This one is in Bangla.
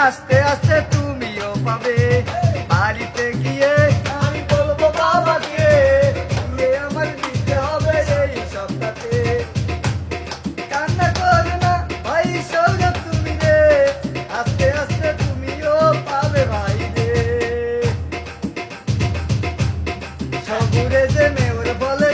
আস্তে আস্তে তুমিও পাবে। বাড়িতে গিয়ে আমি বলবো বাবাকে, তুলে আমার দিতে হবে এই সপ্তাহে। কান্না করো না ভাই সৌরভ তুমি রে, আস্তে আস্তে তুমিও পাবে ভাই রে। সবুরে যে মেয়র বলে